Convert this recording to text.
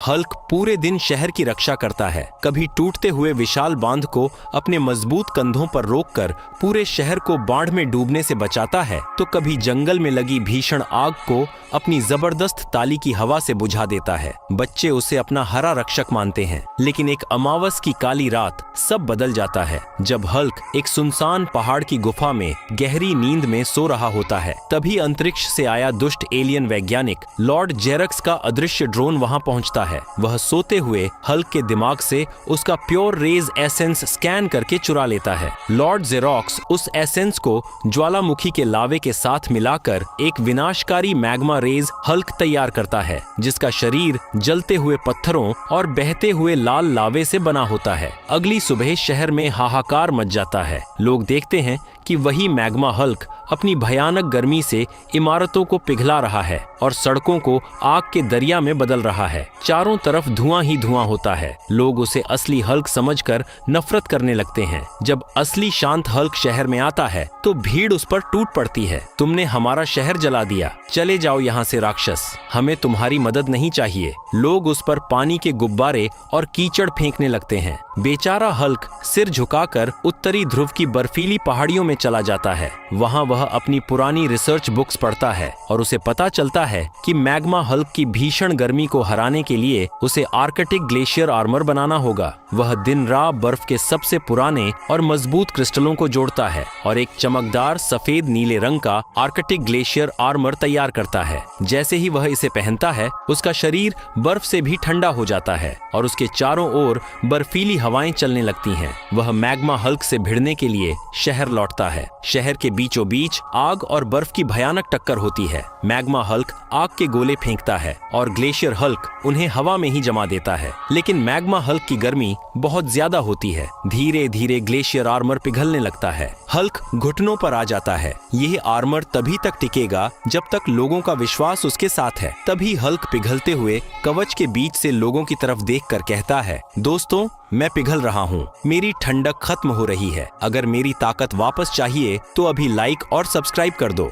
Hulk पूरे दिन शहर की रक्षा करता है, कभी टूटते हुए विशाल बांध को अपने मजबूत कंधों पर रोककर पूरे शहर को बाढ़ में डूबने से बचाता है, तो कभी जंगल में लगी भीषण आग को अपनी जबरदस्त ताली की हवा से बुझा देता है। बच्चे उसे अपना हरा रक्षक मानते हैं, लेकिन एक अमावस की काली रात सब बदल जाता है। जब हल्क एक सुनसान पहाड़ की गुफा में गहरी नींद में सो रहा होता है, तभी अंतरिक्ष से आया दुष्ट एलियन वैज्ञानिक लॉर्ड जेरक्स का अदृश्य ड्रोन वहां पहुंचता है। वह सोते हुए हल्क के दिमाग से उसका प्योर रेज एसेंस स्कैन करके चुरा लेता है। लॉर्ड जेरॉक्स उस एसेंस को ज्वालामुखी के लावे के साथ मिलाकर एक विनाशकारी मैग्मा रेज हल्क तैयार करता है, जिसका शरीर जलते हुए पत्थरों और बहते हुए लाल लावे से बना होता है। अगली सुबह शहर में हाहाकार मच जाता है। लोग देखते हैं कि वही मैग्मा हल्क अपनी भयानक गर्मी से इमारतों को पिघला रहा है और सड़कों को आग के दरिया में बदल रहा है। चारों तरफ धुआं ही धुआं होता है। लोग उसे असली हल्क समझकर नफरत करने लगते हैं। जब असली शांत हल्क शहर में आता है तो भीड़ उस पर टूट पड़ती है। तुमने हमारा शहर जला दिया, चले जाओ यहाँ से राक्षस, हमें तुम्हारी मदद नहीं चाहिए। लोग उस पर पानी के गुब्बारे और कीचड़ फेंकने लगते हैं। बेचारा हल्क सिर झुकाकर उत्तरी ध्रुव की बर्फीली पहाड़ियों में चला जाता है। वहाँ वह अपनी पुरानी रिसर्च बुक्स पढ़ता है और उसे पता चलता है कि मैग्मा हल्क की भीषण गर्मी को हराने के लिए उसे आर्कटिक ग्लेशियर आर्मर बनाना होगा। वह दिन रात बर्फ के सबसे पुराने और मजबूत क्रिस्टलों को जोड़ता है और एक चमकदार सफेद नीले रंग का आर्कटिक ग्लेशियर आर्मर तैयार करता है। जैसे ही वह इसे पहनता है, उसका शरीर बर्फ से भी ठंडा हो जाता है और उसके चारों ओर बर्फीली हवाएं चलने लगती हैं। वह मैग्मा हल्क से भिड़ने के लिए शहर लौटता है। शहर के बीचों बीच आग और बर्फ की भयानक टक्कर होती है। मैग्मा हल्क आग के गोले फेंकता है और ग्लेशियर हल्क उन्हें हवा में ही जमा देता है। लेकिन मैग्मा हल्क की गर्मी बहुत ज्यादा होती है। धीरे धीरे ग्लेशियर आर्मर पिघलने लगता है। हल्क घुटनों पर आ जाता है। यह आर्मर तभी तक टिकेगा जब तक लोगों का विश्वास उसके साथ है। तभी हल्क पिघलते हुए कवच के बीच से लोगों की तरफ देखकर कहता है, दोस्तों, मैं पिघल रहा हूँ, मेरी ठंडक खत्म हो रही है। अगर मेरी ताकत वापस चाहिए तो अभी लाइक और सब्सक्राइब कर दो।